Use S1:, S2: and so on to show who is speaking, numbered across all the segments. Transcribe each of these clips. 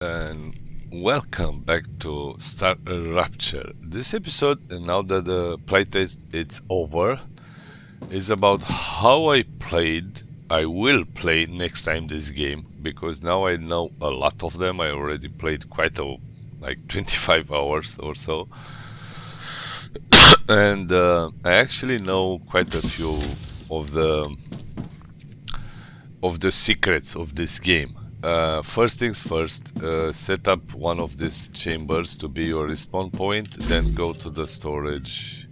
S1: And welcome back to StarRupture. This episode, now that the playtest is over, is about how I will play next time this game, because now I know a lot of them. I already played quite like 25 hours or so, and I actually know quite a few of the secrets of this game. First things first, set up one of these chambers to be your respawn point, then go to the storage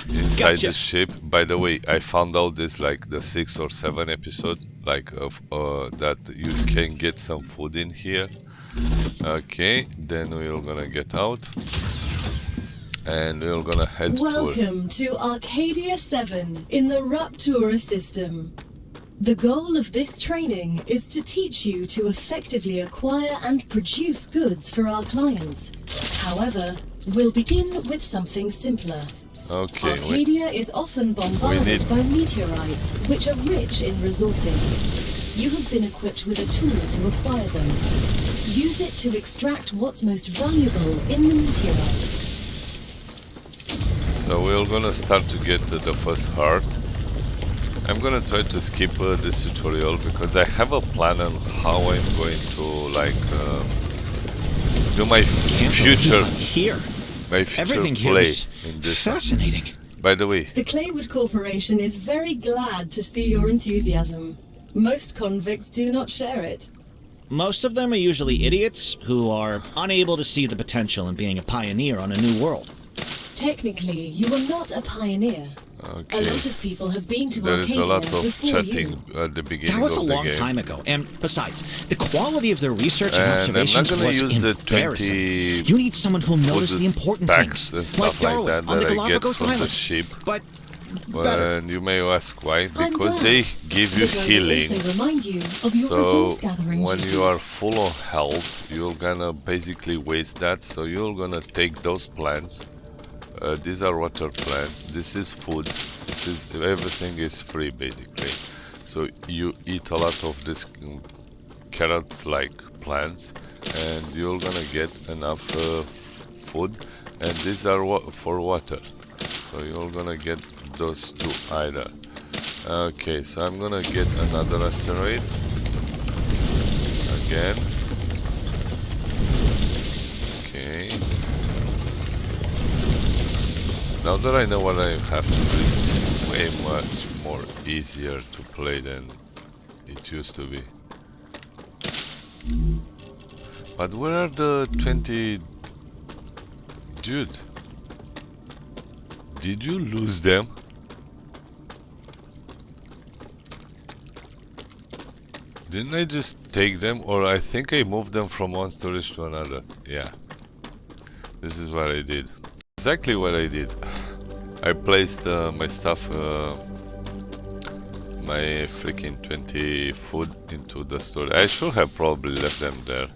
S1: inside the ship. By the way, I found out this like the 6 or 7 episodes, like of that you can get some food in here. Okay, then we're gonna get out and we're gonna head
S2: Welcome to Arcadia 7 in the Raptura system. The goal of this training is to teach you to effectively acquire and produce goods for our clients. However, we'll begin with something simpler.
S1: Okay,
S2: Arcadia is often bombarded by meteorites, which are rich in resources. You have been equipped with a tool to acquire them. Use it to extract what's most valuable in the meteorite.
S1: So we're gonna start to get to the first heart. I'm gonna try to skip this tutorial because I have a plan on how I'm going to like do my future
S3: Everything
S1: play
S3: is
S1: in this.
S3: fascinating.
S1: By the way,
S2: The Claywood Corporation is very glad to see your enthusiasm. Most convicts do not share it.
S3: Most of them are usually idiots who are unable to see the potential in being a pioneer on a new world.
S2: Technically, you are not a pioneer.
S1: okay,
S2: A lot of people have been to
S1: there is
S2: Arcadia
S1: a lot of
S2: before
S1: chatting
S2: you.
S1: at the beginning
S3: That was a
S1: of the
S3: long
S1: game.
S3: time ago, and besides, the quality of their research and
S1: And I'm not
S3: observations
S1: gonna
S3: was
S1: use the
S3: embarrassing.
S1: 20
S3: You need someone who'll notice the important
S1: packs
S3: things,
S1: and stuff like
S3: Darwin
S1: that
S3: on the
S1: that I get
S3: Galapagos
S1: from the
S3: Islands.
S1: ship.
S3: But better.
S1: And you may ask why,
S2: I'm
S1: because
S2: glad,
S1: they give you
S2: but I will
S1: healing.
S2: also remind you of your
S1: So
S2: resource gathering
S1: when
S2: duties.
S1: you are full of health, you're gonna basically waste that. So you're gonna take those plants. These are water plants. This is food. This is everything is free basically. So you eat a lot of this carrots-like plants, and you're gonna get enough food. And these are for water. So you're gonna get those two either. Okay, so I'm gonna get another asteroid again. Okay. Now that I know what I have to do, it's way much more easier to play than it used to be. But where are the 20... Dude, did you lose them? Didn't I just take them, or I think I moved them from one storage to another? Yeah, this is what I did. Exactly what I did. I placed my stuff, my freaking 20 food into the storage. I should have probably left them there.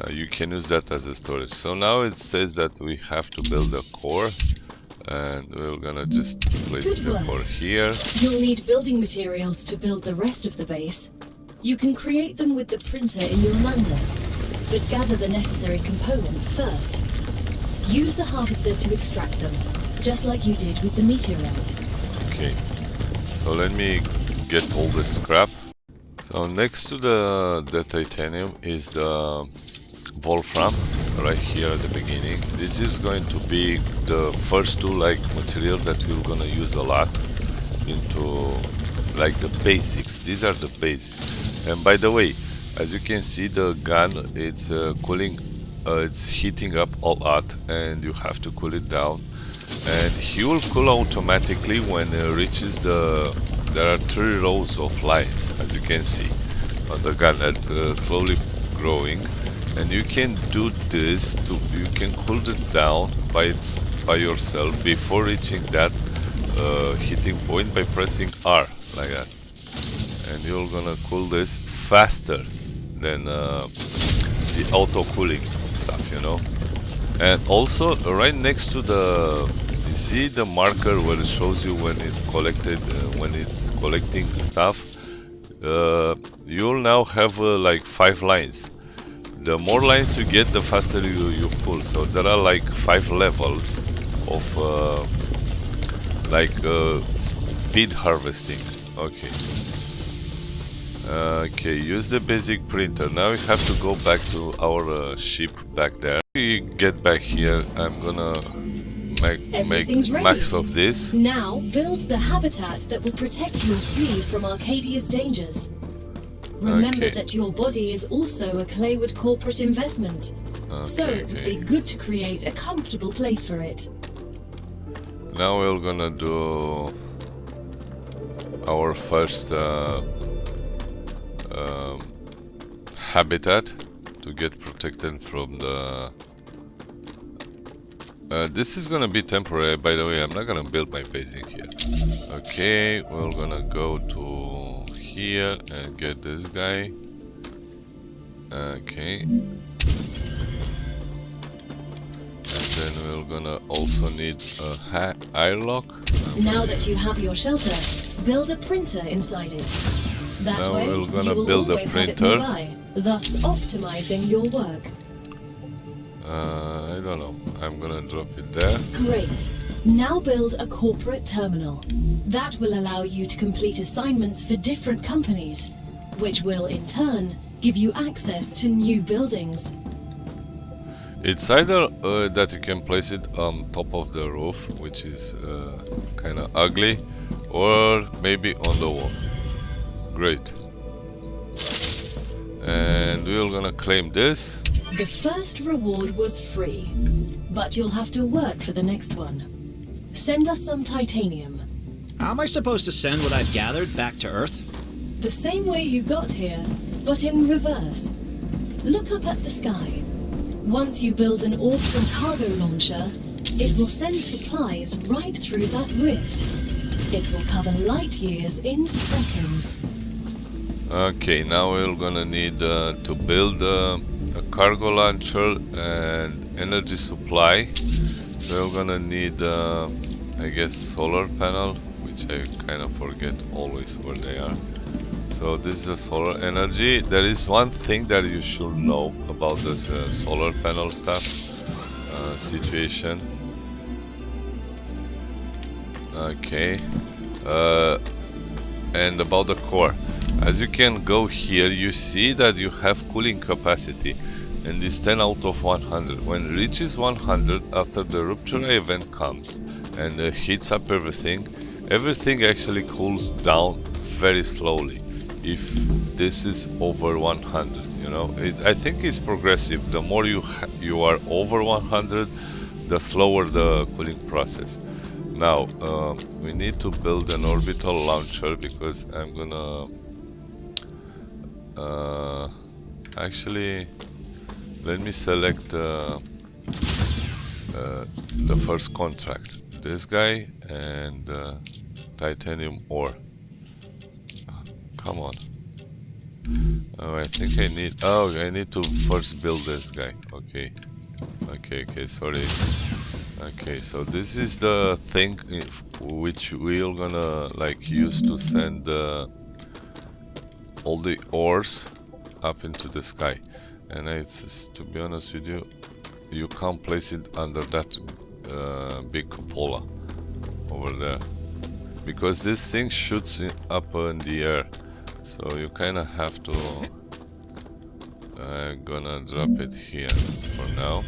S1: You can use that as a storage. So now it says that we have to build a core, and we're gonna just place
S2: Good
S1: the
S2: work.
S1: core here.
S2: You'll need building materials to build the rest of the base. You can create them with the printer in your lander, but gather the necessary components first. Use the harvester to extract them, just like you did with the meteorite.
S1: Okay, so let me get all the scrap. So next to the titanium is the wolfram, right here at the beginning. This is going to be the first two like materials that we're gonna use a lot into like the basics. These are the basics. And by the way, as you can see, the gun, it's cooling, it's heating up a lot, and you have to cool it down. And he will cool automatically when it reaches the... There are 3 rows of lines, as you can see, on the gun that's slowly growing. And you can do this to... You can cool it down by yourself before reaching that heating point by pressing R, like that. And you're gonna cool this faster than the auto cooling stuff, you know. And also right next to the, you see the marker where it shows you when it's collected, when it's collecting stuff. You'll now have like 5 lines. the more lines you get, the faster you pull. So there are like 5 levels of speed harvesting. Okay. Okay, use the basic printer. Now we have to go back to our ship back there. We get back here. I'm gonna make max of this.
S2: Now build the habitat that will protect your sleeve from Arcadia's dangers. Remember that your body is also a Claywood corporate investment. So it would be good to create a comfortable place for it.
S1: Now we're gonna do our first habitat to get protected from the... this is gonna be temporary, by the way. I'm not gonna build my base in here. Okay, we're gonna go to here and get this guy. Okay. And then we're gonna also need a airlock.
S2: Now that you have your shelter, build a printer inside it. That
S1: now
S2: way,
S1: we're gonna
S2: you will
S1: build a
S2: always have it
S1: printer.
S2: nearby, thus optimizing your work.
S1: I don't know. I'm gonna drop it there.
S2: Great. Now build a corporate terminal. That will allow you to complete assignments for different companies, which will in turn give you access to new buildings.
S1: It's either that you can place it on top of the roof, which is kind of ugly, or maybe on the wall. Great. And we're gonna claim this.
S2: The first reward was free, but you'll have to work for the next one. Send us some titanium.
S3: How am I supposed to send what I've gathered back to Earth?
S2: The same way you got here, but in reverse. Look up at the sky. Once you build an orbital cargo launcher, it will send supplies right through that rift. It will cover light years in seconds.
S1: Okay, now we're gonna need to build a cargo launcher and energy supply. So we're gonna need, I guess, solar panel, which I kind of forget always where they are. So this is the solar energy. There is one thing that you should know about this solar panel stuff situation. Okay, and about the core. As you can go here, you see that you have cooling capacity, and it's 10 out of 100. When it reaches 100, after the rupture event comes and heats up everything, everything actually cools down very slowly. If this is over 100, you know, I think it's progressive. The more you are over 100, the slower the cooling process. Now we need to build an orbital launcher because I'm gonna actually let me select the first contract, this guy, and titanium ore. Come on. Oh, I think I need... Oh, I need to first build this guy. Okay. Okay, sorry. Okay, so this is the thing which we're gonna like use to send all the ores up into the sky. And to be honest with you, you can't place it under that big cupola over there, because this thing shoots up in the air. So you kind of have to... I'm gonna drop it here for now.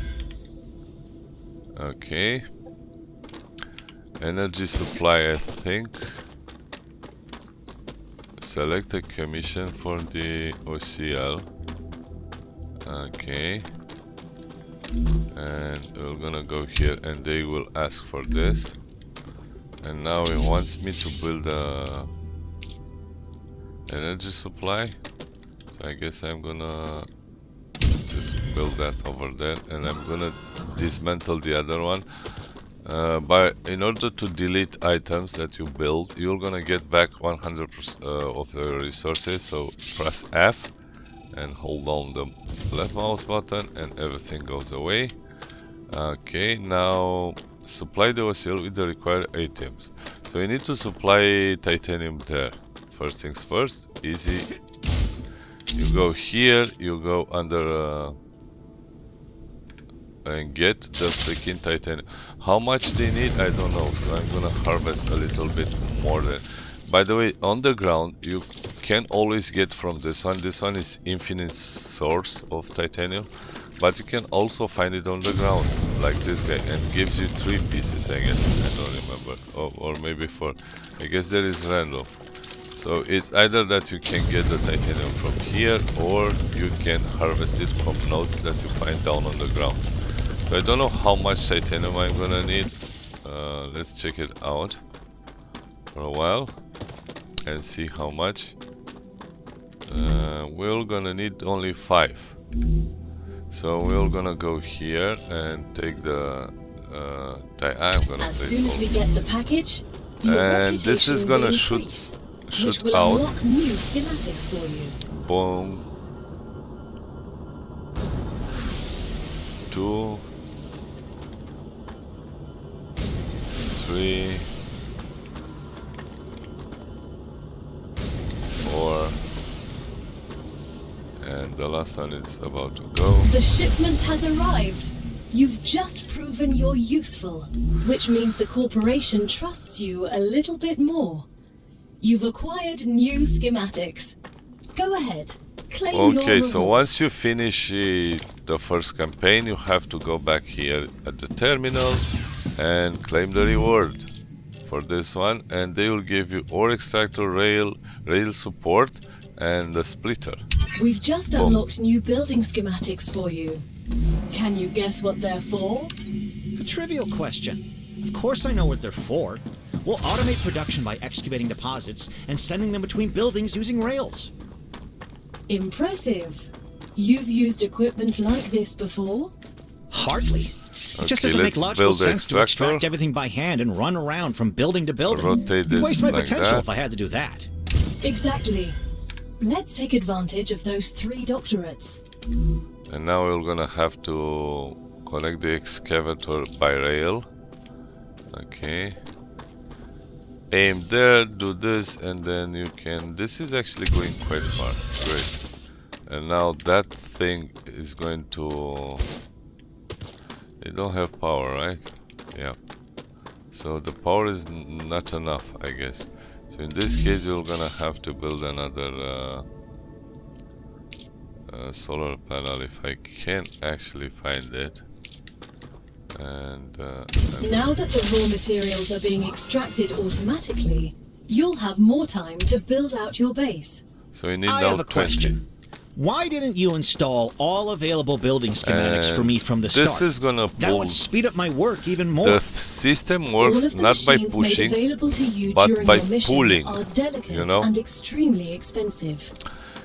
S1: Okay. Energy supply, I think. Select a commission for the OCL. Okay. And we're gonna go here and they will ask for this. And now it wants me to build a energy supply. So I guess I'm gonna just build that over there, and I'm gonna dismantle the other one. But in order to delete items that you build, you're gonna get back 100% of the resources. So press F and hold down the left mouse button and everything goes away. Okay, now supply the OCL with the required items. So you need to supply titanium there. First things first, easy. You go here, you go under get the freaking titanium. How much they need, I don't know, so I'm gonna harvest a little bit more than. By the way, on the ground you can always get from this one. This one is infinite source of titanium, but you can also find it on the ground, like this guy, and gives you 3 pieces, I guess. I don't remember, or maybe 4. I guess there is random. So it's either that you can get the titanium from here, or you can harvest it from nodes that you find down on the ground. So I don't know how much titanium I'm gonna need. Let's check it out for a while and see how much. We're gonna need only 5. So we're gonna go here and take the I'm gonna
S2: as soon as we get the package, your
S1: and this is gonna
S2: increase, which
S1: shoot
S2: will
S1: out.
S2: unlock new schematics for you.
S1: Boom. 2, 3, 4, and the last one is about to go.
S2: The shipment has arrived. You've just proven you're useful, which means the corporation trusts you a little bit more. You've acquired new schematics. Go ahead, claim your
S1: Okay,
S2: reward.
S1: so once you finish the first campaign, you have to go back here at the terminal and claim the reward for this one, and they will give you ore extractor, rail support, and the splitter.
S2: We've just
S1: Boom.
S2: unlocked new building schematics for you. Can you guess what they're for?
S3: A trivial question. Of course I know what they're for. We'll automate production by excavating deposits and sending them between buildings using rails.
S2: Impressive. You've used equipment like this before?
S3: Hardly. It just
S1: Okay,
S3: doesn't make
S1: let's
S3: logical
S1: build the
S3: sense to
S1: extractor.
S3: extract everything by hand and run around from building to building.
S1: Rotate
S3: It'd
S1: this
S3: waste my
S1: like
S3: potential
S1: that.
S3: if I had to do that.
S2: Exactly. Let's take advantage of those 3 doctorates.
S1: And now we're gonna have to connect the excavator by rail. Okay. Aim there, do this, and then you can. This is actually going quite far. Great. And now that thing is going to. They don't have power, right? Yeah. So the power is not enough, I guess. So in this case, you're gonna have to build another solar panel if I can actually find it. And
S2: Now that the raw materials are being extracted automatically, you'll have more time to build out your base.
S1: so we need
S3: I
S1: now
S3: have a
S1: 20.
S3: question. Why didn't you install all available building schematics for me from the
S1: This
S3: start?
S1: is gonna
S3: That
S1: pull.
S3: would speed up my work even more.
S1: The system
S2: All
S1: works
S2: of the
S1: not by
S2: machines made
S1: pushing,
S2: available to you
S1: but
S2: during
S1: by
S2: your mission
S1: pulling,
S2: are delicate
S1: you know?
S2: and extremely expensive.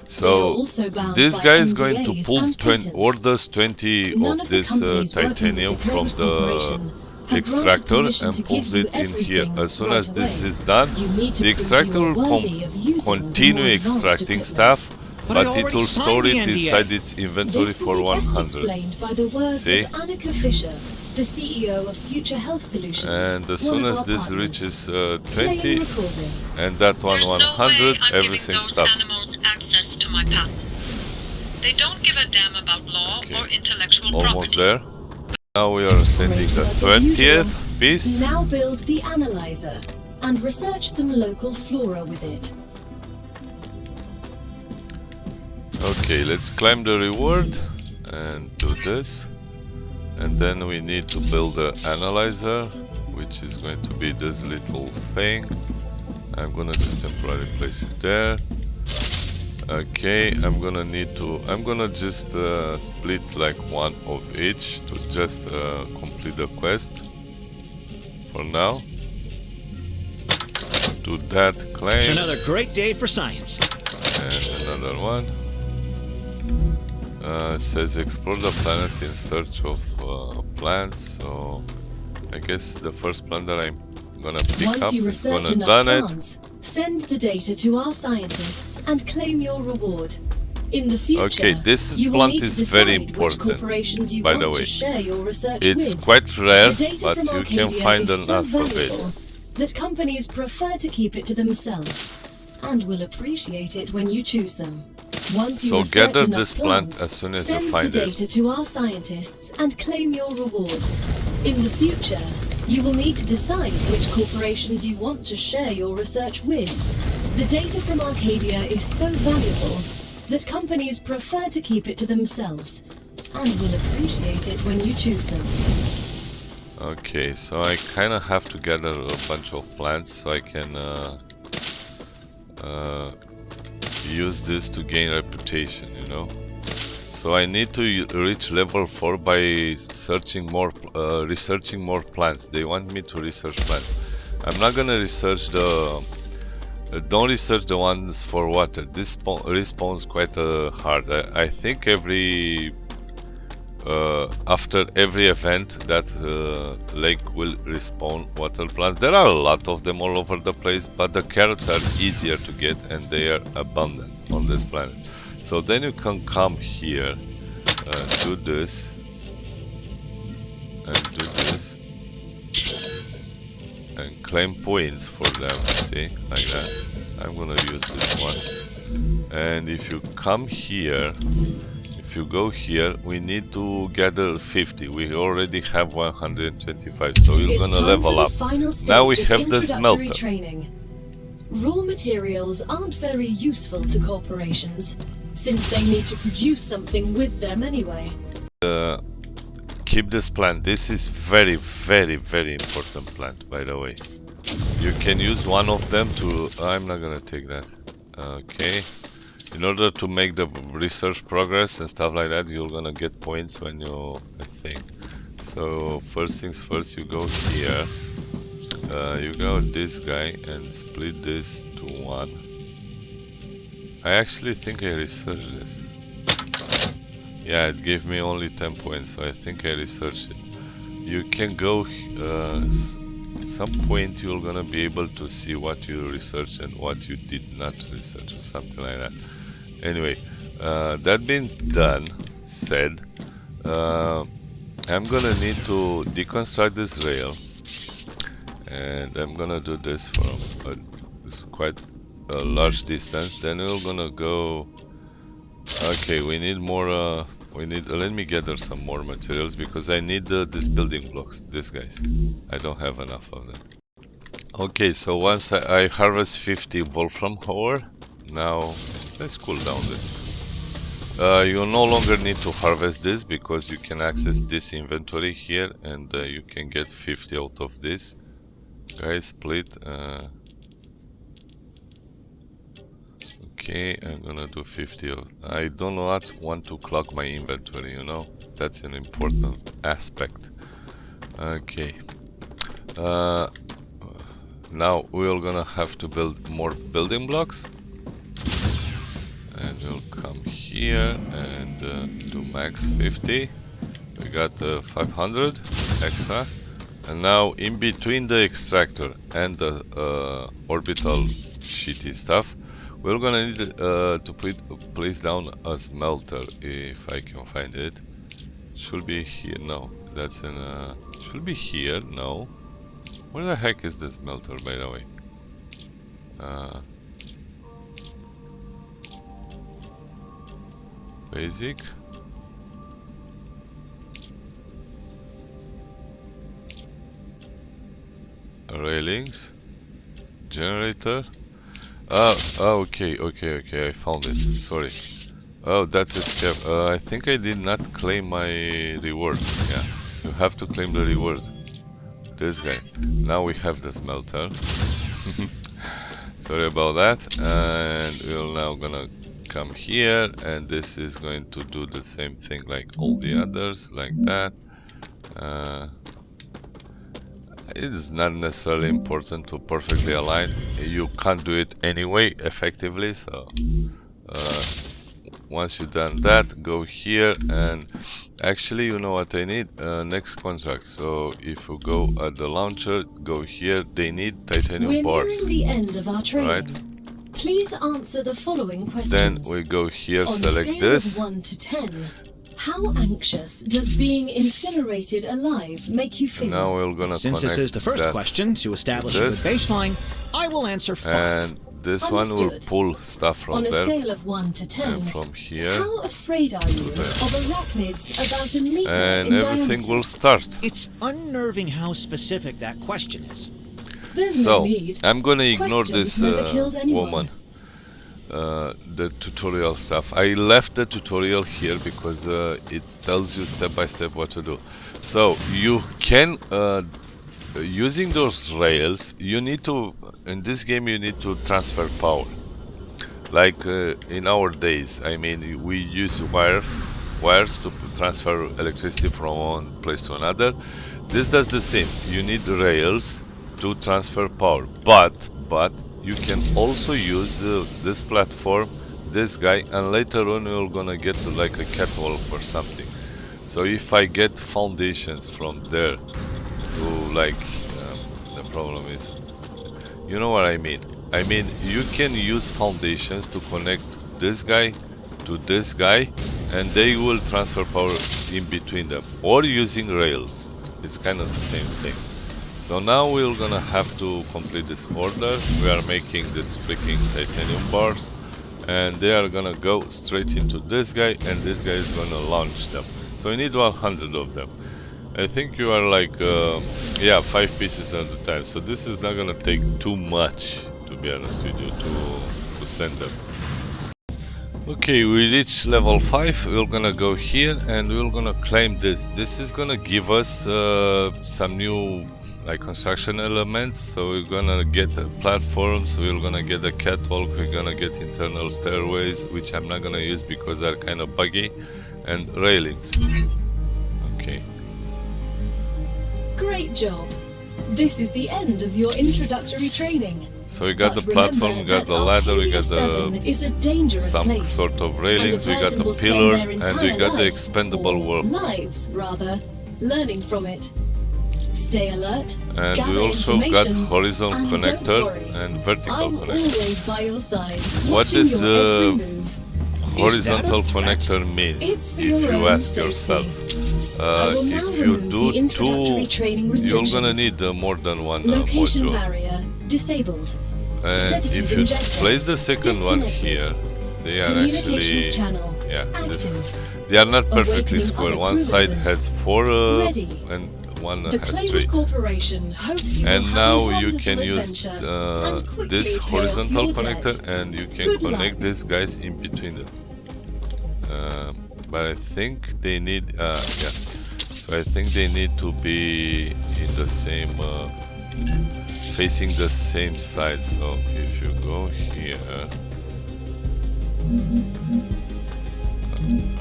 S1: so
S2: also bound
S1: this
S2: by
S1: guy is going to
S2: NDAs
S1: pull
S2: and
S1: 20,
S2: patents.
S1: orders 20
S2: None
S1: of
S2: the
S1: this
S2: companies working with
S1: titanium
S2: the
S1: from
S2: Claims
S1: the
S2: Corporation have
S1: extractor
S2: granted permission
S1: and
S2: to
S1: pulls
S2: give you
S1: it in here.
S2: everything
S1: As soon
S2: right
S1: as this
S2: away.
S1: is done,
S2: You need to
S1: the
S2: prove
S1: extractor
S2: you are
S1: will
S2: worthy of using the
S1: continue
S2: more advanced
S1: extracting
S2: equipment.
S1: stuff,
S3: But I
S1: but it
S3: already
S1: will
S3: signed
S1: store
S3: the
S1: it
S3: NDA.
S1: inside its inventory
S2: This
S1: for
S2: will be best
S1: 100.
S2: explained by the words
S1: See?
S2: of Annika Fisher, the CEO of Future Health Solutions.
S1: And as
S2: one
S1: soon
S2: of
S1: as
S2: our
S1: this
S2: partners.
S1: reaches
S2: Playing
S1: 20,
S2: recording.
S1: and that one
S4: There's
S1: 100,
S4: no way I'm
S1: everything
S4: giving those
S1: stops.
S4: animals access to my patent. They don't give a damn about law
S1: Okay.
S4: or intellectual
S1: Almost
S4: property.
S1: there. Now we are sending the
S2: Great work as
S1: 20th
S2: usual.
S1: piece.
S2: Now build the analyzer and research some local flora with it.
S1: Okay, let's climb the reward and do this. And then we need to build the analyzer, which is going to be this little thing. I'm gonna just temporarily place it there. Okay, I'm gonna just split like one of each to just complete the quest for now. Do that, claim,
S3: Another great day for science.
S1: and another one. Says explore the planet in search of plants, so I guess the first plant that I'm gonna pick
S2: Once
S1: up
S2: you
S1: is
S2: research
S1: gonna
S2: enough
S1: done it.
S2: plants, send the data to our scientists and claim your reward. In the future,
S1: Okay, this
S2: you will
S1: plant
S2: need
S1: is
S2: to
S1: very
S2: decide
S1: important,
S2: which corporations you
S1: by
S2: want
S1: the way.
S2: to share your research
S1: It's
S2: with.
S1: quite rare,
S2: The data
S1: but
S2: from
S1: you can
S2: Arcadia
S1: find
S2: is so
S1: enough of it.
S2: valuable that companies prefer to keep it to themselves and will appreciate it when you choose them. Once you
S1: So
S2: research
S1: gather
S2: enough
S1: this plant
S2: plants,
S1: as soon as you
S2: send
S1: find
S2: the
S1: it.
S2: data to our scientists and claim your reward. In the future, you will need to decide which corporations you want to share your research with. The data from Arcadia is so valuable that companies prefer to keep it to themselves and will appreciate it when you choose them.
S1: Okay, so I kind of have to gather a bunch of plants so I can use this to gain reputation, you know. So I need to reach level 4 by searching more, researching more plants. They want me to research plants. I'm not gonna research the. Don't research the ones for water. This respawns quite hard. I think every after every event that lake will respawn water plants. There are a lot of them all over the place, but the carrots are easier to get and they are abundant on this planet. So then you can come here, do this, and do this, and claim points for them, see, like that. I'm gonna use this one. And if you come here, if you go here, we need to gather 50. We already have 125, so we're gonna level up. Now we have the smelter.
S2: Training. Raw materials aren't very useful to corporations, since they need to produce something with them anyway.
S1: Keep this plant. This is very, very, very important plant, by the way. You can use one of them to... I'm not gonna take that. Okay. In order to make the research progress and stuff like that, you're gonna get points when you... I think. So, first things first, you go here. You go this guy and split this to 1. I actually think I researched this. Yeah, it gave me only 10 points, so I think I researched it. You can go... at some point you're gonna be able to see what you researched and what you did not research or something like that. Anyway, that being said, I'm gonna need to deconstruct this rail, and I'm gonna do this from quite a large distance. Then we're gonna go. Okay, we need more. Let me gather some more materials because I need these building blocks. These guys, I don't have enough of them. Okay, so once I harvest 50 wolfram ore, now let's cool down this. You no longer need to harvest this because you can access this inventory here, and you can get 50 out of this. Guys, split. Okay, I'm gonna do 50 of... I do not want to clog my inventory, you know? That's an important aspect. Okay. Now we're gonna have to build more building blocks. And we'll come here and do max 50. We got 500 extra. And now in between the extractor and the orbital shitty stuff, we're gonna need to place down a smelter, if I can find it. Should be here. No, that's in should be here. No, where the heck is the smelter, by the way? Basic. Railings. Generator. Okay, I found it. Sorry. Oh, that's a step. I think I did not claim my reward. Yeah, you have to claim the reward. This guy. Now we have the smelter. Sorry about that. And we're now gonna come here, and this is going to do the same thing like all the others, like that. It is not necessarily important to perfectly align. You can't do it anyway effectively, so once you've done that, go here, and actually, you know what I need? Next contract. So if you go at the launcher, go here. They need titanium bars.
S2: We're nearing the end of our training.
S1: Right?
S2: Please answer the following questions.
S1: Then we go here,
S2: On
S1: select
S2: a scale
S1: this.
S2: of 1 to 10, how anxious does being incinerated alive make you feel?
S1: Now we're gonna
S3: Since
S1: connect
S3: this is the first
S1: that
S3: question to establish a
S1: to
S3: good
S1: this.
S3: baseline, I will answer 5.
S1: And this one will
S2: Understood.
S1: pull stuff from
S2: On a
S1: there
S2: scale of 1 to 10,
S1: and from here,
S2: how afraid are you of arachnids about a meter
S1: and
S2: in
S1: everything
S2: diameter?
S1: will start.
S3: It's unnerving how specific that question is.
S2: There's no
S1: So
S2: need.
S1: I'm gonna ignore
S2: Questions
S1: this
S2: never killed anyone.
S1: woman, the tutorial stuff. I left the tutorial here because it tells you step by step what to do. So you can using those rails, you need to, in this game you need to transfer power. Like in our days, I mean, we use wires to transfer electricity from one place to another. This does the same. You need rails to transfer power, but you can also use this platform, this guy, and later on you're gonna get to like a catwalk or something. So if I get foundations from there to like, the problem is, you know what I mean? I mean, you can use foundations to connect this guy to this guy, and they will transfer power in between them, or using rails. It's kind of the same thing. So now we're gonna have to complete this order. We are making this freaking titanium bars, and they are gonna go straight into this guy, and this guy is gonna launch them. So we need 100 of them. I think you are like, yeah, 5 pieces at a time. So this is not gonna take too much, to be honest with you, to send them. Okay, we reached level 5. We're gonna go here and we're gonna claim this. This is gonna give us some new like construction elements. So we're gonna get platforms, we're gonna get a catwalk, we're gonna get internal stairways, which I'm not gonna use because they're kind of buggy, and railings. Okay.
S2: Great job. This is the end of your introductory training.
S1: So we got
S2: But
S1: the platform, we
S2: remember
S1: got the
S2: that
S1: ladder, we
S2: Arcadia
S1: got
S2: 7
S1: the
S2: is a dangerous
S1: some
S2: place,
S1: sort of
S2: and
S1: railings,
S2: a
S1: we got
S2: person
S1: the
S2: will spend
S1: pillar,
S2: their
S1: and we
S2: entire
S1: got the
S2: life,
S1: expendable
S2: or
S1: world.
S2: lives rather, learning from it. Stay alert,
S1: And
S2: gather
S1: we also got
S2: information,
S1: horizontal
S2: and don't
S1: connector
S2: worry,
S1: and vertical
S2: I'm
S1: connector.
S2: always by your side.
S1: What
S2: watching
S1: is
S2: your every move.
S1: horizontal
S3: Is that a threat?
S1: connector means,
S2: It's for
S1: if
S2: your
S1: you
S2: own
S1: ask
S2: safety.
S1: yourself.
S2: I will now
S1: If you
S2: remove
S1: do
S2: the introductory
S1: 2,
S2: training
S1: you're gonna
S2: restrictions.
S1: need more than one
S2: Location
S1: module.
S2: barrier disabled.
S1: And
S2: Sedative
S1: if you
S2: injector
S1: place the second one
S2: disconnected.
S1: here, they are
S2: Communications
S1: actually,
S2: channel
S1: yeah, this,
S2: active.
S1: they are not perfectly
S2: Awakening
S1: square.
S2: other
S1: One
S2: crew
S1: side
S2: members.
S1: has 4
S2: Ready.
S1: and one
S2: The
S1: has
S2: Claymore
S1: 3.
S2: Corporation hopes you
S1: And
S2: will
S1: now
S2: have a
S1: you
S2: wonderful
S1: can use
S2: adventure and quickly
S1: this
S2: pay off
S1: horizontal
S2: your
S1: connector,
S2: debt.
S1: and you can
S2: Good
S1: connect
S2: luck.
S1: these guys in between them. But I think they need, yeah. So I think they need to be in the same, facing the same side. So if you go here,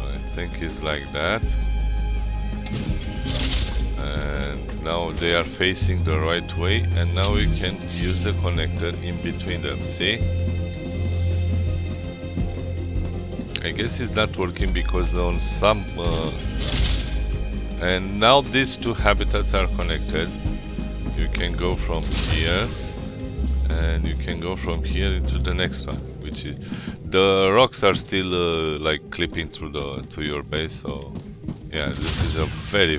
S1: I think it's like that. And now they are facing the right way, and now we can use the connector in between them. See? I guess it's not working because on some and now these 2 habitats are connected. You can go from here, and you can go from here into the next one, which is the rocks are still like clipping through to your base. So yeah, this is a very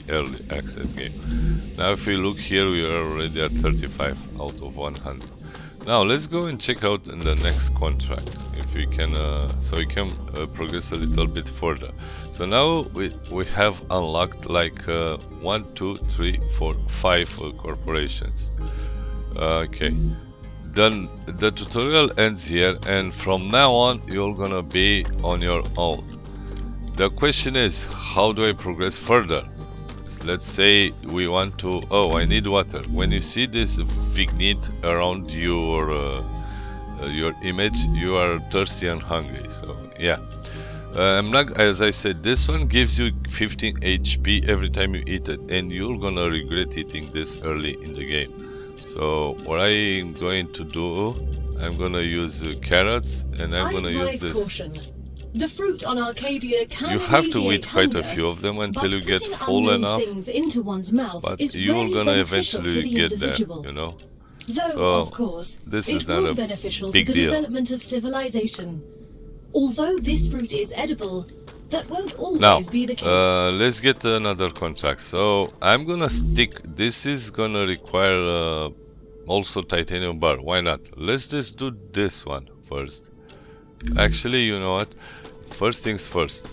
S1: early access game. Now if we look here, we are already at 35 out of 100. Now let's go and check out in the next contract if we can, so we can progress a little bit further. So now we have unlocked like 1, 2, 3, 4, 5 corporations. Okay, then the tutorial ends here, and from now on you're gonna be on your own. The question is, how do I progress further? Let's say we want to, oh, I need water. When you see this vignette around your image, you are thirsty and hungry. So yeah, I'm not, as I said, this one gives you 15 HP every time you eat it, and you're gonna regret eating this early in the game. So what I'm going to do, I'm gonna use carrots, and I'm gonna use this.
S2: Caution. The fruit on Arcadia can
S1: You have to
S2: alleviate
S1: eat quite a
S2: hunger,
S1: few of them until
S2: but
S1: you get
S2: putting
S1: full
S2: unknown
S1: enough,
S2: things into one's mouth
S1: but
S2: is
S1: you're
S2: rarely
S1: gonna
S2: beneficial to
S1: eventually
S2: the
S1: get there,
S2: individual.
S1: you know.
S2: Though,
S1: So,
S2: of course,
S1: this is
S2: it
S1: not
S2: was
S1: a
S2: beneficial to
S1: big
S2: the
S1: deal.
S2: development of civilization. Although this fruit is edible, that won't always
S1: Now,
S2: be the case.
S1: let's get another contract. So I'm gonna stick. This is gonna require also titanium bar. Why not? Let's just do this one first. Actually, you know what? First things first.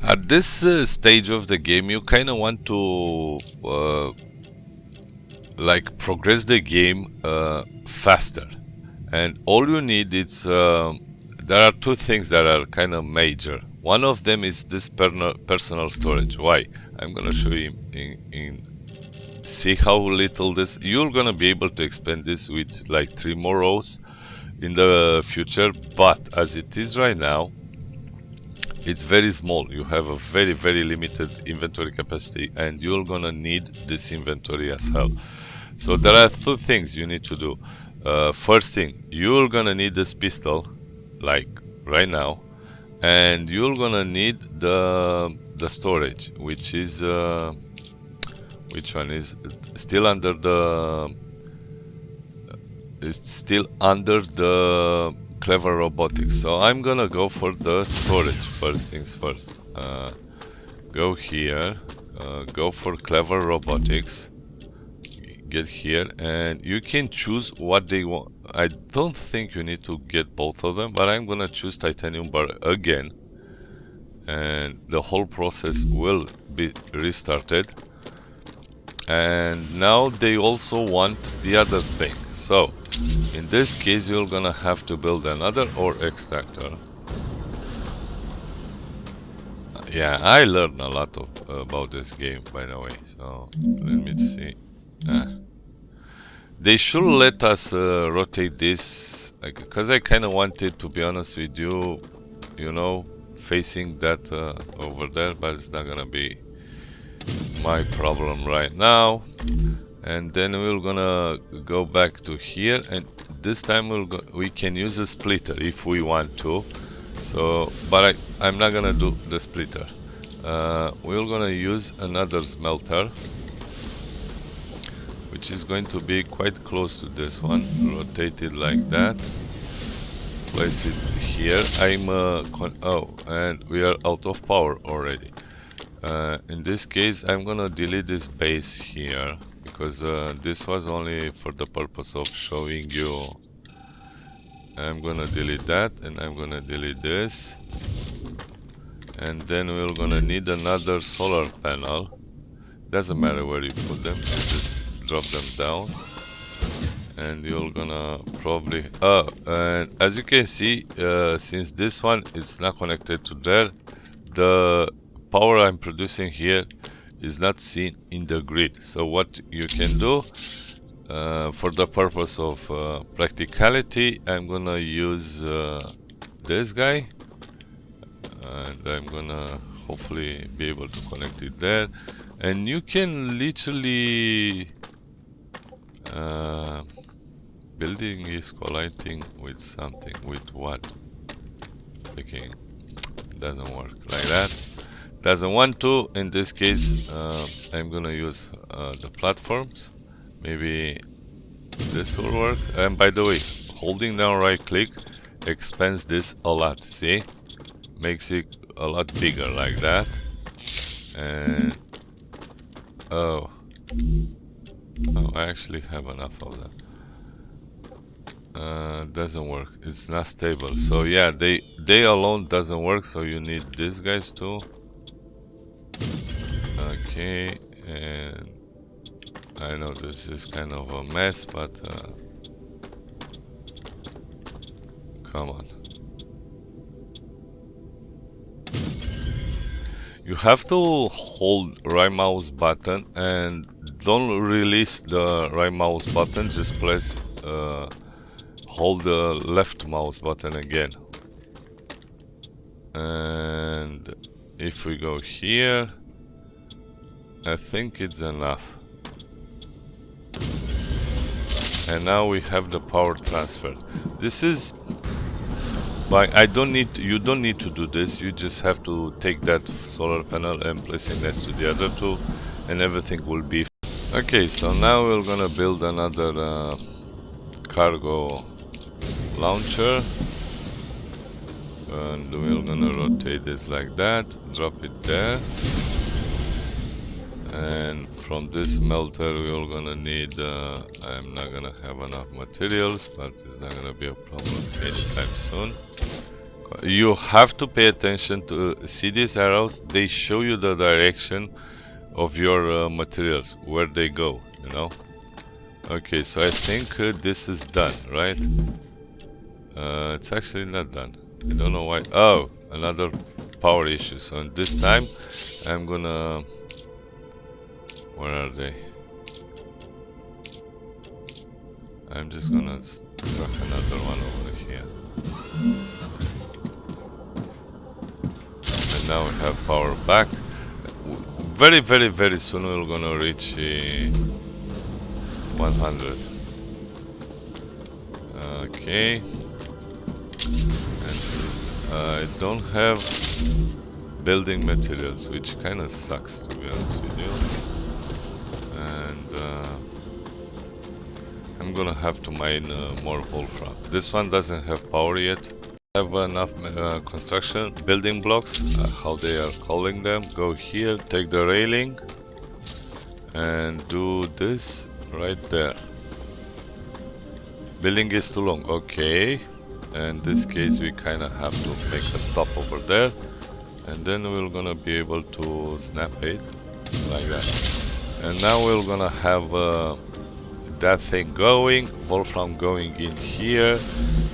S1: At this stage of the game, you kind of want to like progress the game faster, and all you need is there are two things that are kind of major. One of them is this personal storage. Why? I'm gonna show you in see how little this. You're gonna be able to expand this with like 3 more rows in the future, but as it is right now, it's very small. You have a very limited inventory capacity, and you're gonna need this inventory as well. So there are two things you need to do. First thing, you're gonna need this pistol, like right now, and you're gonna need the storage, which is which one is still under the it's still under the clever robotics. So I'm gonna go for the storage first things first. Go here, go for clever robotics, get here, and you can choose what they want. I don't think you need to get both of them, but I'm gonna choose titanium bar again, and the whole process will be restarted. And now they also want the other thing. So in this case, you're gonna have to build another ore extractor. Yeah, I learned a lot about this game, by the way. So let me see. They should let us rotate this, because I kind of wanted, to be honest with you, you know, facing that over there, but it's not gonna be my problem right now. And then we're gonna go back to here, and this time we can use a splitter if we want to. So, but I'm not gonna do the splitter. We're gonna use another smelter, which is going to be quite close to this one. Rotate it like that. Place it here. And we are out of power already. In this case, I'm gonna delete this base here, because this was only for the purpose of showing you. I'm gonna delete that, and I'm gonna delete this, and then we're gonna need another solar panel. Doesn't matter where you put them, you just drop them down, and you're gonna probably and as you can see, since this one is not connected to there, the power I'm producing here is not seen in the grid. So what you can do, for the purpose of practicality, I'm gonna use this guy, and I'm gonna hopefully be able to connect it there. And you can literally building is colliding with something. With what? Freaking doesn't work like that. Doesn't want to. In this case, I'm gonna use the platforms. Maybe this will work. And by the way, holding down right click expands this a lot. See, makes it a lot bigger like that. And oh, I actually have enough of that. Doesn't work. It's not stable. So yeah, they alone doesn't work. So you need these guys too. Okay, and I know this is kind of a mess, but come on. You have to hold right mouse button and don't release the right mouse button, just press hold the left mouse button again. And if we go here, I think it's enough. And now we have the power transfer. This is, like, you don't need to do this. You just have to take that solar panel and place it next to the other two, and everything will be. Okay, so now we're gonna build another cargo launcher, and we're gonna rotate this like that, drop it there. And from this melter we're gonna need, I'm not gonna have enough materials, but it's not gonna be a problem anytime soon. You have to pay attention to see these arrows. They show you the direction of your materials, where they go, you know. Okay, so I think this is done, right? It's actually not done. I don't know why. Oh, another power issue. So this time I'm gonna, where are they? I'm just gonna drag another one over here. And now we have power back. Very soon we're gonna reach 100. Okay. And I don't have building materials, which kind of sucks, to be honest with you. And I'm gonna have to mine more wolfram. This one doesn't have power yet. Have enough construction building blocks, how they are calling them. Go here, take the railing and do this right there. Building is too long, okay. In this case we kind of have to make a stop over there, and then we're gonna be able to snap it like that. And now we're gonna have that thing going, wolfram going in here.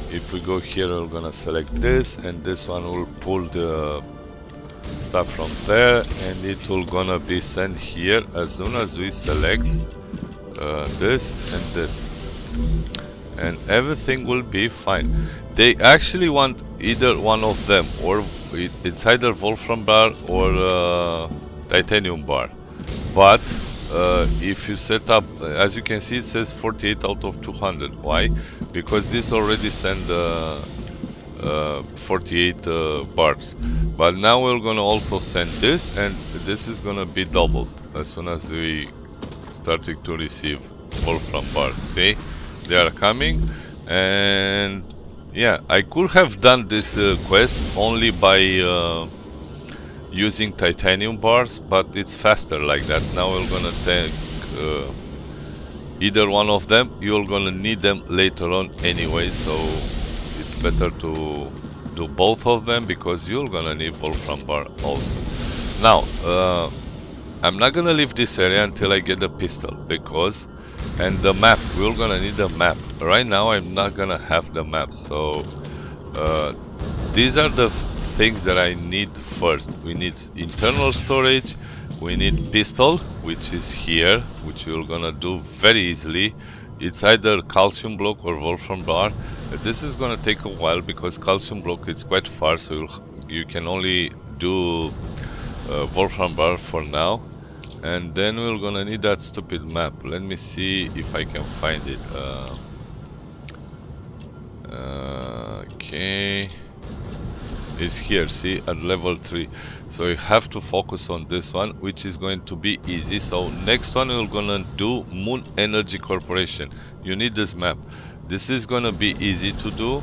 S1: If we go here, we're gonna select this, and this one will pull the stuff from there, and it will gonna be sent here as soon as we select this and this, and everything will be fine. They actually want either one of them, or it's either wolfram bar or titanium bar. But if you set up, as you can see, it says 48 out of 200. Why? Because this already sent 48 bars. But now we're gonna also send this, and this is gonna be doubled as soon as we starting to receive wolfram bars. See, they are coming. And yeah, I could have done this quest only by using titanium bars, but it's faster like that. Now we're gonna take either one of them. You're gonna need them later on anyway, so it's better to do both of them, because you're gonna need wolfram bar also. Now I'm not gonna leave this area until I get the pistol, because, and the map, we're gonna need a map. Right now I'm not gonna have the map, so these are the things that I need first. We need internal storage, we need pistol, which is here, which we're gonna do very easily. It's either calcium block or wolfram bar. This is gonna take a while because calcium block is quite far, so you can only do wolfram bar for now. And then we're gonna need that stupid map. Let me see if I can find it. Okay, it's here, see, at level 3. So you have to focus on this one, which is going to be easy. So next one we're gonna do Moon Energy Corporation. You need this map. This is gonna be easy to do.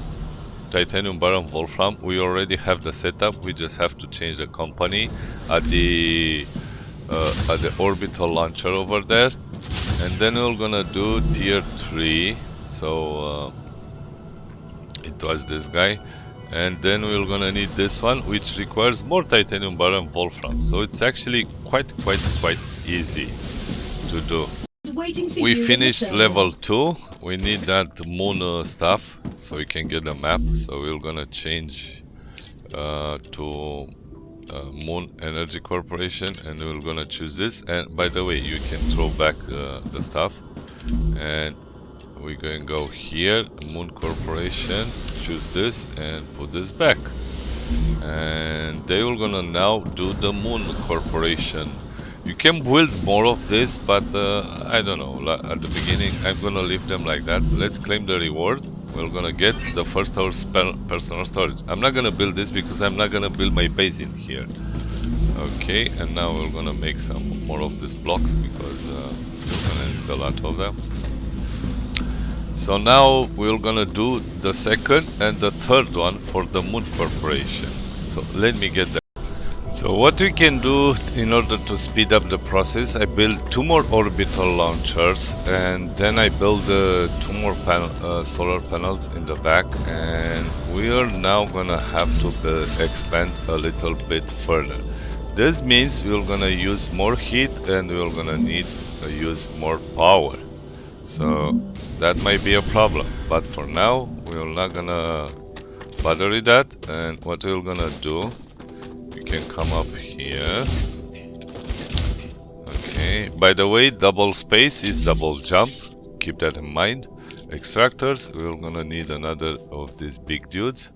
S1: Titanium bar and wolfram, we already have the setup. We just have to change the company at the orbital launcher over there. And then we're gonna do tier 3. So it was this guy. And then we're gonna need this one, which requires more titanium bar and wolfram. So it's actually quite easy to do. We finished level 2. We need that moon stuff so we can get a map. So we're gonna change to Moon Energy Corporation, and we're gonna choose this. And by the way, you can throw back the stuff, and we're going to go here, Moon Corporation, choose this and put this back. And they are gonna now do the Moon Corporation. You can build more of this, but I don't know, at the beginning I'm gonna leave them like that. Let's claim the reward. We're gonna get the first our personal storage. I'm not gonna build this because I'm not gonna build my base in here. Okay, and now we're gonna make some more of these blocks, because we're gonna need a lot of them. So now we're gonna do the second and the third one for the Moon Corporation. So let me get that. So what we can do in order to speed up the process, I built 2 more orbital launchers, and then I built 2 more solar panels in the back, and we are now gonna have to expand a little bit further. This means we're gonna use more heat and we're gonna need to use more power. So that might be a problem, but for now we're not gonna bother with that. And what we're gonna do, you can come up here. Okay, by the way, double space is double jump, keep that in mind. Extractors, we're gonna need another of these big dudes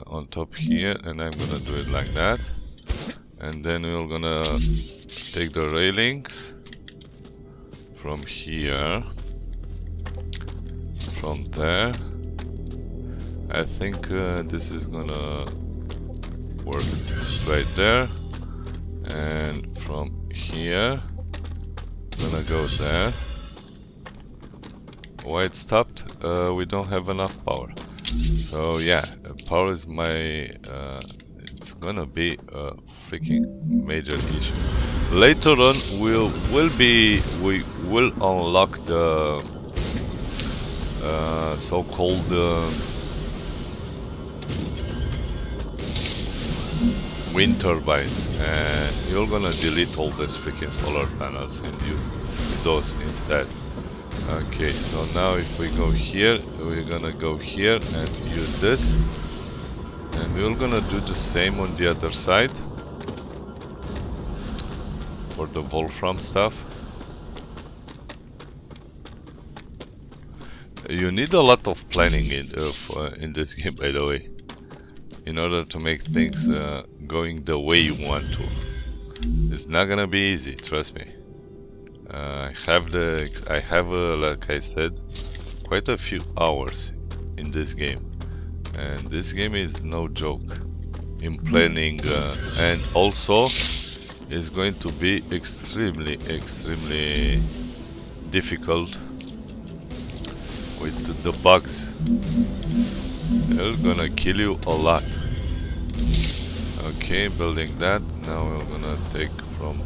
S1: on top here, and I'm gonna do it like that. And then we're gonna take the railings from here, from there. I think this is gonna work right there, and from here gonna go there. Why it stopped? We don't have enough power. So yeah, power is my it's gonna be a freaking major issue. Later on we will unlock the so-called wind turbines, and you're gonna delete all these freaking solar panels and use those instead. Okay, so now if we go here, we're gonna go here and use this, and we're gonna do the same on the other side for the Wolfram stuff. You need a lot of planning in this game, by the way, in order to make things going the way you want to. It's not gonna be easy, trust me. I have like I said, quite a few hours in this game, and this game is no joke in planning, and also is going to be extremely difficult with the bugs. They're gonna kill you a lot. Okay, building that. Now we're gonna take from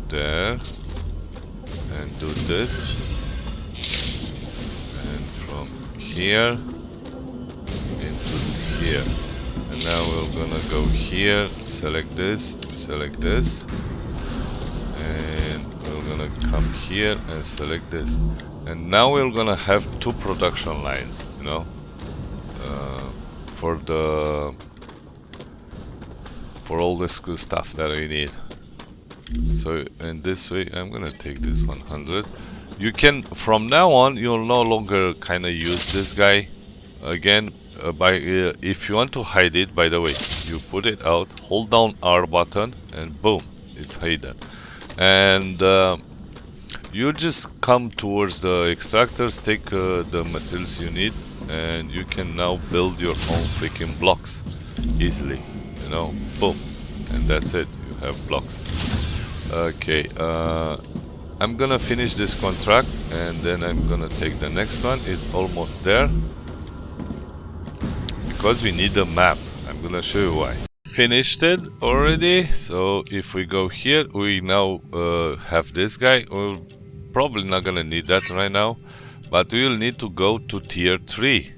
S1: there and do this, and from here into here, and now we're gonna go here, select this, and we're gonna come here and select this, and now we're gonna have 2 production lines, you know, for all this cool stuff that we need. So in this way, I'm gonna take this 100. You can, from now on, you'll no longer kind of use this guy again. If you want to hide it, by the way, you put it out, hold down R button, and boom, it's hidden. And you just come towards the extractors, take the materials you need, and you can now build your own freaking blocks easily. You know, boom, and that's it. You have blocks. Okay, I'm gonna finish this contract, and then I'm gonna take the next one. It's almost there, because we need a map. I'm gonna show you why. Finished it already. So if we go here, we now have this guy. We're probably not gonna need that right now, but we will need to go to tier 3,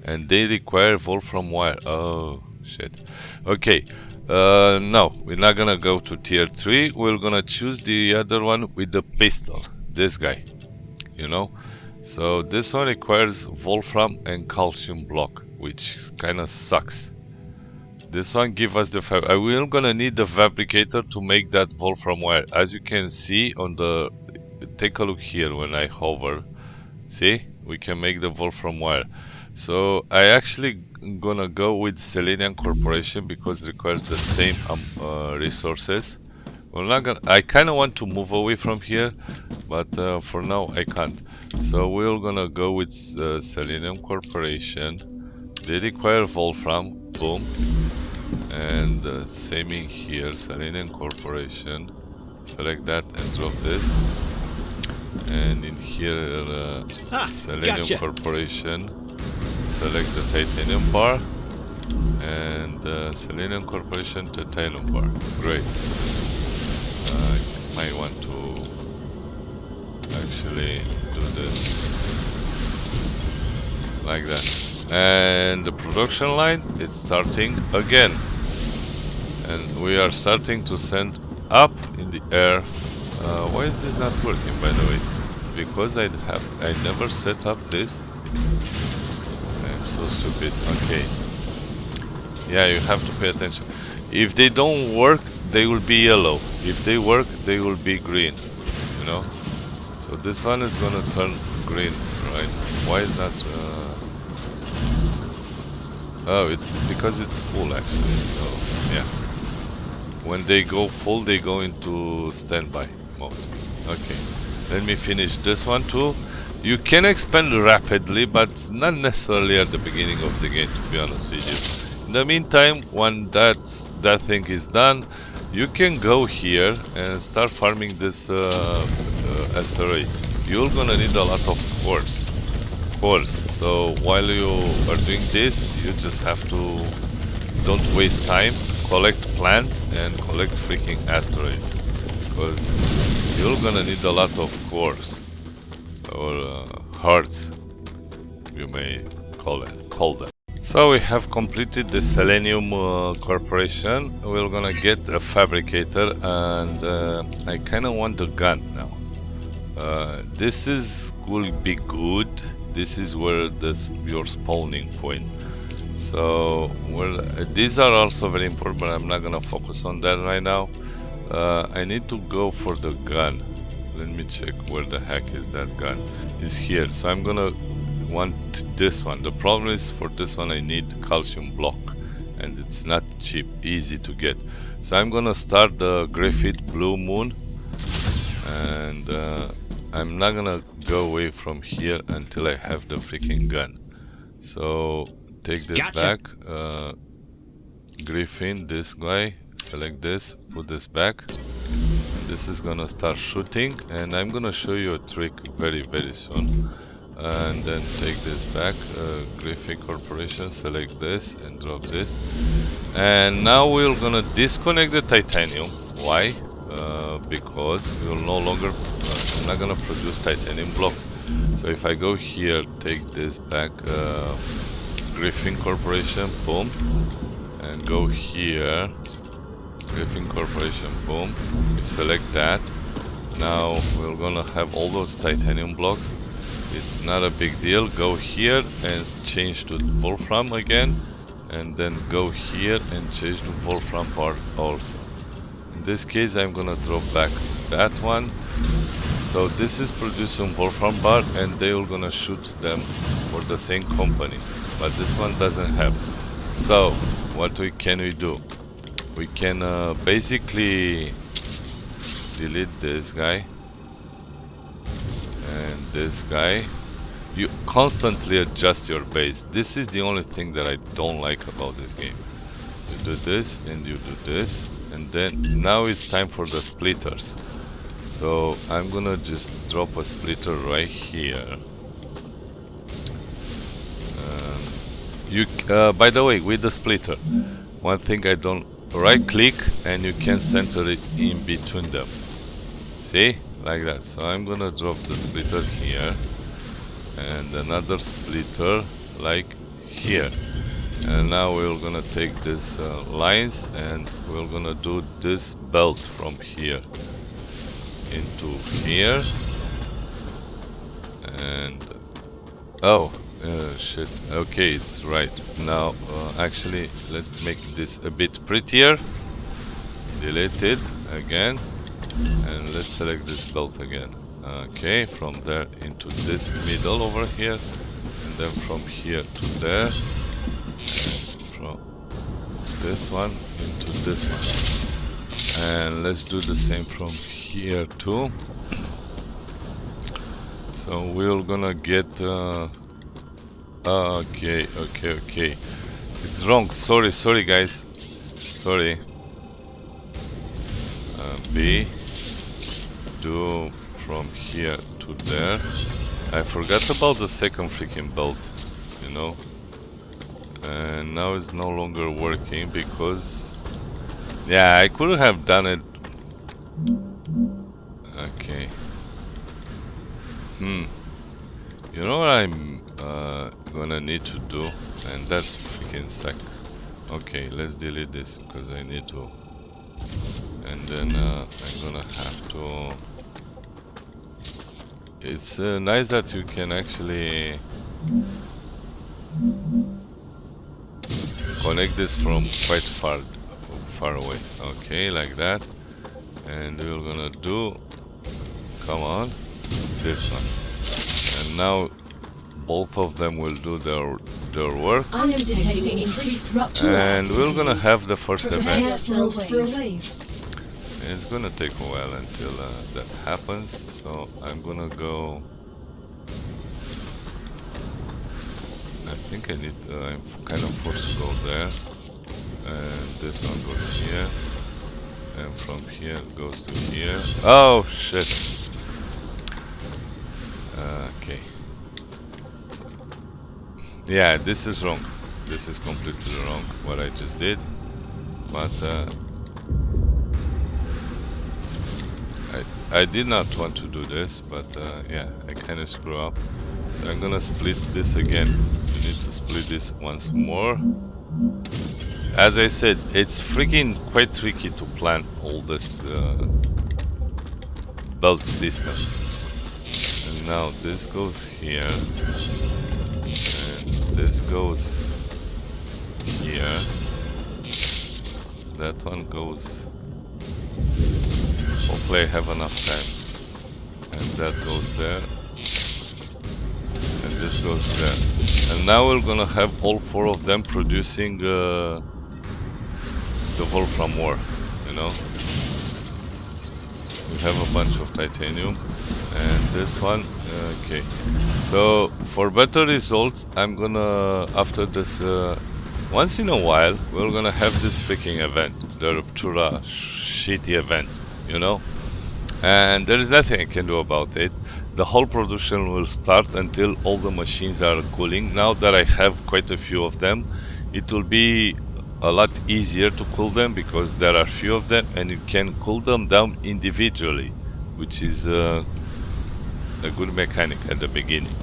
S1: and they require Wolfram wire. Oh shit. Okay. No, we're not gonna go to tier 3. We're gonna choose the other one with the pistol. This guy, you know. So this one requires Wolfram and calcium block, which kind of sucks. This one gives us the we're gonna need the fabricator to make that Wolfram wire. As you can see on the, take a look here when I hover. See, we can make the Wolfram wire. So I actually gonna go with Selenium Corporation because it requires the same resources. We're not gonna. I kind of want to move away from here, but for now I can't. So we're gonna go with Selenium Corporation. They require Wolfram. Boom, and same in here. Selenium Corporation. Select that and drop this. And in here, Selenium
S3: gotcha.
S1: Corporation. Select the titanium bar, and Selenium Corporation titanium bar. Great. Might want to actually do this like that. And the production line is starting again. And we are starting to send up in the air. Why is this not working, by the way? It's because I never set up this. I'm so stupid. Okay. Yeah, you have to pay attention. If they don't work, they will be yellow. If they work, they will be green. You know? So this one is gonna turn green, right? Why is that? Oh, it's because it's full actually. So yeah. When they go full, they go into standby mode. Okay. Let me finish this one too. You can expand rapidly, but not necessarily at the beginning of the game, to be honest with you. In the meantime, when that thing is done, you can go here and start farming this asteroids. You're gonna need a lot of cores. So while you are doing this, you just have to don't waste time, collect plants and collect freaking asteroids, because you're gonna need a lot of cores or hearts, you may call them. So we have completed the Selenium Corporation. We're gonna get a fabricator, and I kind of want a gun now. This will be good. This is where your spawning point. So these are also very important, but I'm not gonna focus on that right now. I need to go for the gun. Let me check where the heck is that gun. It's here. So I'm gonna want this one. The problem is for this one I need calcium block, and it's not cheap, easy to get. So I'm gonna start the Graphite Blue Moon, and I'm not gonna go away from here until I have the freaking gun. So take this back, Griffin, this guy, select this, put this back, and this is gonna start shooting, and I'm gonna show you a trick very soon. And then take this back, Griffin Corporation, select this and drop this, and now we're gonna disconnect the titanium. Why? Because we'll no longer I'm not gonna produce titanium blocks. So if I go here, take this back, Griffin Corporation, boom, and go here, Griffin Corporation, boom, we select that. Now we're gonna have all those titanium blocks. It's not a big deal. Go here and change to Wolfram again, and then go here and change to Wolfram bar also. In this case I'm gonna drop back that one. So this is producing Wolfram bar, and they are gonna shoot them for the same company, but this one doesn't have. So what can we do? We can basically delete this guy and this guy. You constantly adjust your base. This is the only thing that I don't like about this game. You do this and you do this, and then now it's time for the splitters. So I'm gonna just drop a splitter right here. By the way, with the splitter, one thing I don't, right click and you can center it in between them. See? Like that. So I'm gonna drop the splitter here and another splitter like here, and now we're gonna take this lines and we're gonna do this belt from here into here, and shit, okay, it's right. Now actually let's make this a bit prettier. Delete it again, and let's select this belt again. Okay, from there into this middle over here, and then from here to there, and from this one into this one, and let's do the same from here too. So we're gonna get okay, it's wrong, sorry guys, sorry. B, do from here to there. I forgot about the second freaking belt, you know. And now it's no longer working because, yeah, I could have done it. Okay. You know what I'm gonna need to do, and that's freaking sucks. Okay, let's delete this because I need to. And then I'm gonna have to. It's nice that you can actually connect this from quite far away. Okay, like that. And we're gonna do, come on, this one. And now both of them will do their work.
S2: I am detecting increased rupture
S1: And we're
S2: activity.
S1: gonna have the first
S2: Prepare
S1: event.
S2: yourselves for a wave.
S1: It's gonna take a while until that happens, so I'm gonna go. I think I need. I'm kind of forced to go there, and this one goes here, and from here it goes to here. Oh shit! Okay. Yeah, this is wrong. This is completely wrong what I just did, but. I did not want to do this, but yeah, I kind of screw up. So I'm gonna split this again. You need to split this once more. As I said, it's freaking quite tricky to plan all this belt system. And now this goes here, and this goes here. That one goes. Hopefully I have enough time. And that goes there. And this goes there. And now we're gonna have all four of them producing the Wolfram ore, you know. We have a bunch of titanium. And this one, okay. So for better results, I'm gonna, after this, once in a while, we're gonna have this freaking event. The Rupture shitty event. You know, and there is nothing I can do about it. The whole production will start until all the machines are cooling. Now that I have quite a few of them, it will be a lot easier to cool them because there are few of them and you can cool them down individually, which is a good mechanic at the beginning.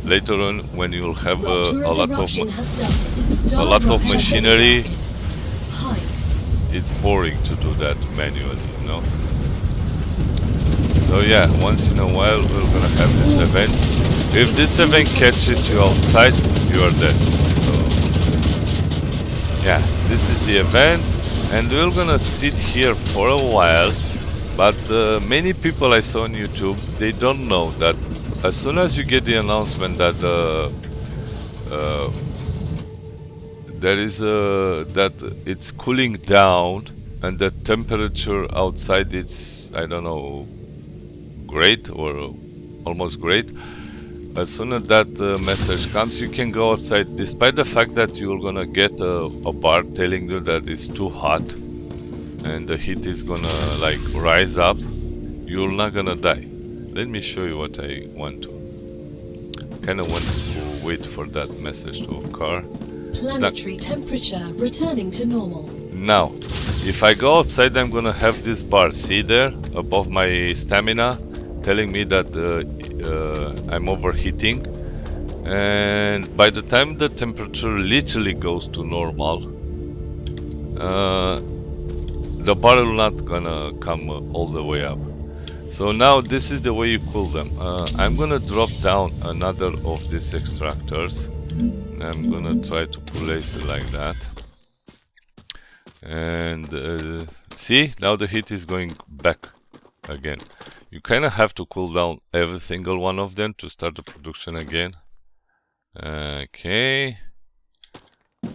S1: Later on, when you'll have a lot of machinery, it's boring to do that manually, you know. So yeah, once in a while we're gonna have this event. If this event catches you outside, you are dead. So yeah, this is the event, and we're gonna sit here for a while. But many people I saw on YouTube, they don't know that as soon as you get the announcement that there is that it's cooling down and the temperature outside it's, I don't know, great or almost great. As soon as that message comes, you can go outside, despite the fact that you're gonna get a bar telling you that it's too hot and the heat is gonna like rise up. You're not gonna die. Let me show you what I want to. Kind of want to wait for that message to occur.
S2: Planetary temperature returning to normal.
S1: Now, if I go outside, I'm gonna have this bar, see there, above my stamina, telling me that I'm overheating. And by the time the temperature literally goes to normal, the bar will not gonna come all the way up. So now this is the way you cool them. I'm gonna drop down another of these extractors. I'm gonna try to place it like that. And see, now the heat is going back again. You kind of have to cool down every single one of them to start the production again. Okay.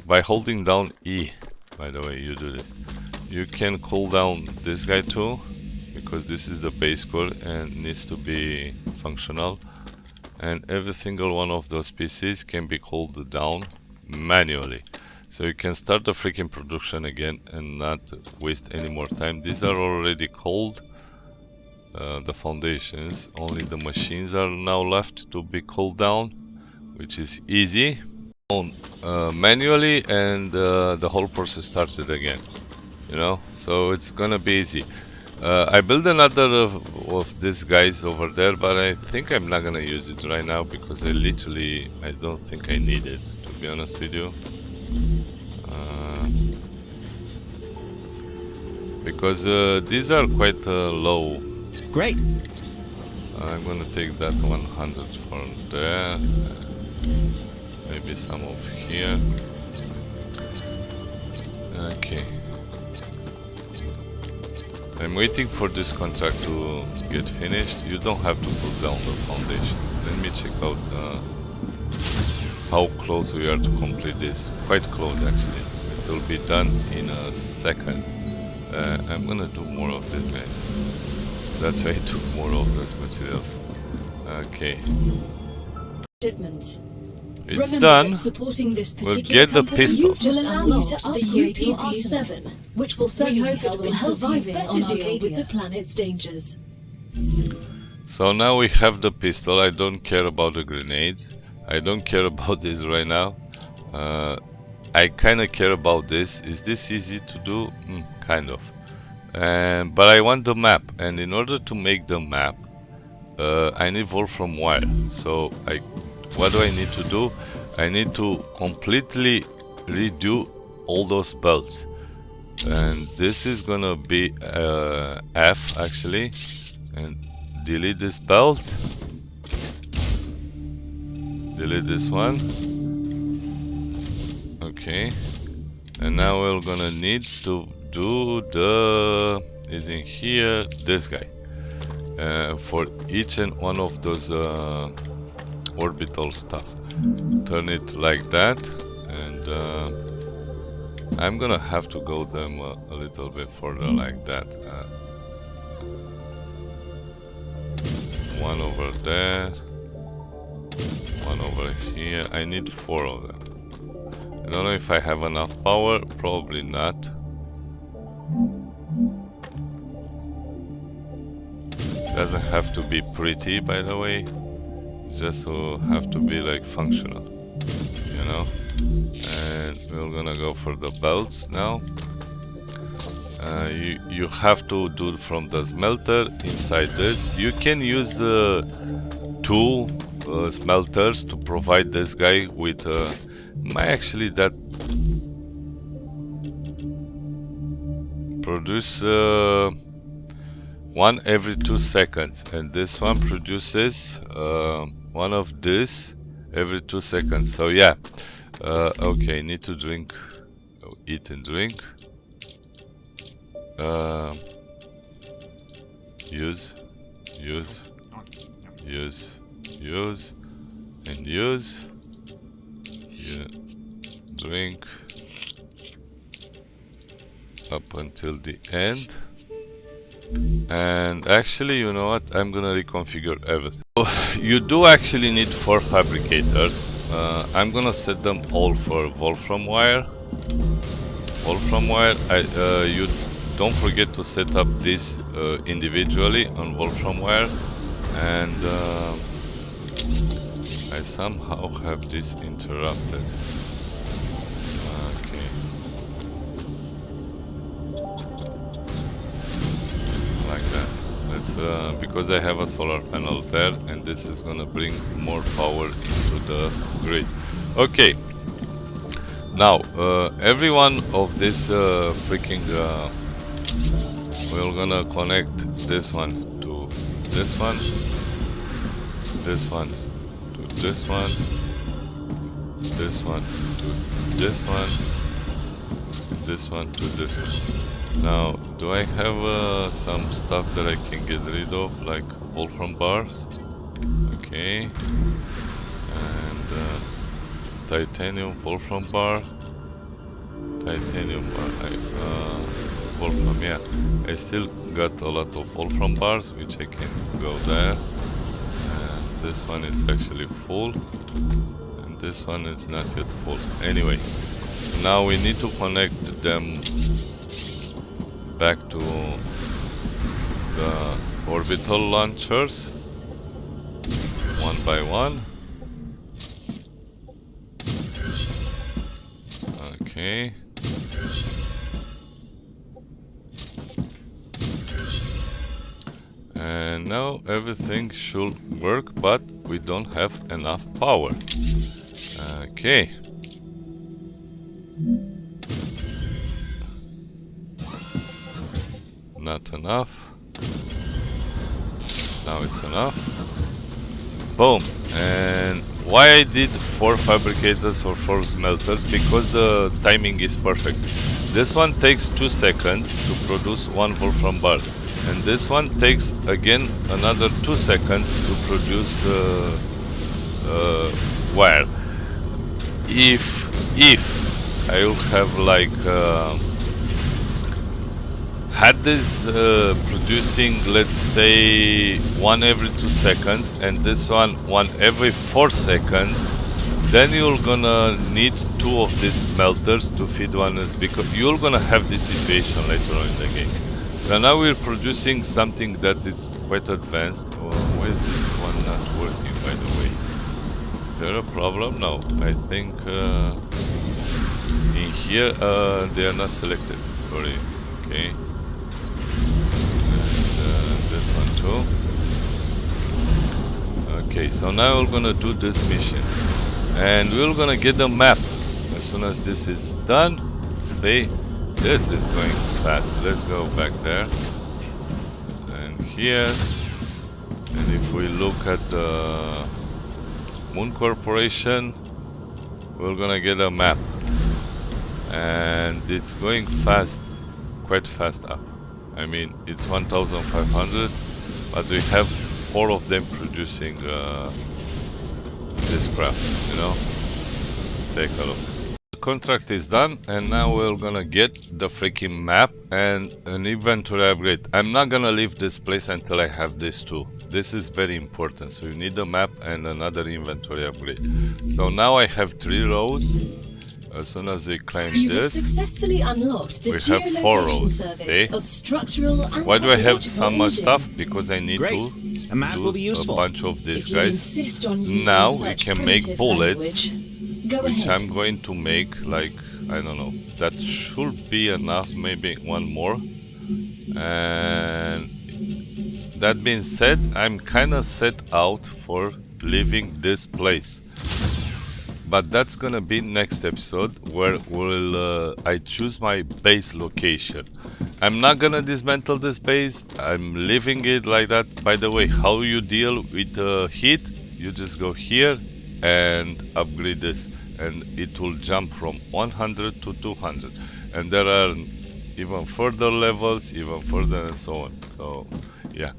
S1: By holding down E, by the way, you do this. You can cool down this guy too, because this is the base core and needs to be functional. And every single one of those pieces can be cooled down manually. So you can start the freaking production again and not waste any more time. These are already cooled, the foundations. Only the machines are now left to be cooled down, which is easy. manually, and the whole process started again. You know, so it's gonna be easy. I built another of these guys over there, but I think I'm not gonna use it right now because I don't think I need it, to be honest with you. Because these are quite low.
S3: Great.
S1: I'm gonna take that 100 from there. Maybe some of here. Okay. I'm waiting for this contract to get finished. You don't have to put down the foundations. Let me check out how close we are to complete this. Quite close actually. It will be done in a second. I'm gonna do more of this, guys. That's why I took more of those materials. Okay.
S2: Shipments.
S1: It's
S2: Remember
S1: done.
S2: that supporting this
S1: We'll
S2: particular
S1: get the
S2: company
S1: pistol.
S2: will just allow you to upgrade your
S4: UPP
S2: R7, which will certainly help in surviving on Arcadia with the planet's dangers.
S1: So now we have the pistol. I don't care about the grenades. I don't care about this right now. I kinda care about this. Is this easy to do? Kind of. But I want the map, and in order to make the map, I need Wolfram wire. So what do I need to do? I need to completely redo all those belts. And this is gonna be F actually. And delete this belt. Delete this one. Okay. And now we're gonna need to do is in here, this guy. For each and one of those orbital stuff. Turn it like that, and I'm gonna have to go them a little bit further like that. One over there, one over here. I need 4 of them. I don't know if I have enough power, probably not. Doesn't have to be pretty, by the way. Just to have to be like functional, you know. And we're gonna go for the belts now. You have to do from the smelter inside this. You can use 2 smelters to provide this guy with actually that produce 1 every 2 seconds, and this one produces one of this every 2 seconds. So yeah, okay, need to drink, eat and drink. Use, and use. Yeah, drink up until the end. And actually, you know what? I'm gonna reconfigure everything. So, you do actually need 4 fabricators. I'm gonna set them all for Wolfram wire. You don't forget to set up this individually on Wolfram wire. And I somehow have this interrupted. Okay. Like that. Let's because I have a solar panel there, and this is gonna bring more power into the grid. Okay. Now every one of this freaking we're gonna connect this one to this one, this one to this one, this one to this one, this one to this one. Now, do I have some stuff that I can get rid of, like Wolfram bars? Okay. And titanium Wolfram bar. Titanium bar. Wolfram, yeah. I still got a lot of Wolfram bars, which I can go there. And this one is actually full. And this one is not yet full. Anyway, now we need to connect them back to the orbital launchers one by one. Okay. And now everything should work, but we don't have enough power. Okay. Not enough. Now it's enough. Boom. And why I did 4 fabricators or 4 smelters? Because the timing is perfect. This one takes 2 seconds to produce 1 wolfram bar, and this one takes again another 2 seconds to produce wire. If I will have like had this producing, let's say, 1 every 2 seconds, and this one every 4 seconds, then you're gonna need 2 of these smelters to feed one, because you're gonna have this situation later on in the game. So now we're producing something that is quite advanced. Oh, why is this one not working, by the way? Is there a problem? No, I think in here they are not selected. Sorry. Okay. This one too. Okay, so now we're gonna do this mission, and we're gonna get the map as soon as this is done. See, this is going fast. Let's go back there and here, and if we look at the Moon Corporation, we're gonna get a map, and it's going fast, quite fast up. I mean, it's 1500, but we have 4 of them producing this crap, you know? Take a look. The contract is done, and now we're gonna get the freaking map and an inventory upgrade. I'm not gonna leave this place until I have these 2. This is very important, so you need a map and another inventory upgrade. So now I have 3 rows. As soon as we claim
S2: You have
S1: this,
S2: successfly unlocked the
S1: we have 4
S2: geolocation
S1: rows.
S2: service
S1: See?
S2: of structural and
S1: Why do I have
S2: topological
S1: so much
S2: imaging.
S1: stuff? Because I need
S3: Great.
S1: to
S3: A map will be
S1: do a
S3: useful.
S1: bunch of these
S2: If you
S1: guys.
S2: insist on using
S1: Now we
S2: such
S1: can make
S2: primitive
S1: bullets,
S2: language, go
S1: which
S2: ahead.
S1: I'm going to make, like, I don't know, that should be enough, maybe 1 more. And that being said, I'm kinda set out for leaving this place. But that's gonna be next episode, where I choose my base location. I'm not gonna dismantle this base, I'm leaving it like that. By the way, how you deal with heat, you just go here and upgrade this, and it will jump from 100 to 200. And there are even further levels, even further, and so on. So yeah.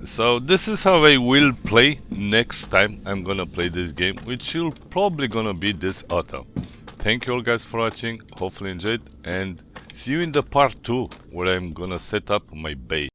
S1: So this is how I will play next time I'm gonna play this game, which will probably gonna be this autumn. Thank you all guys for watching, hopefully enjoyed, and see you in the part 2, where I'm gonna set up my base.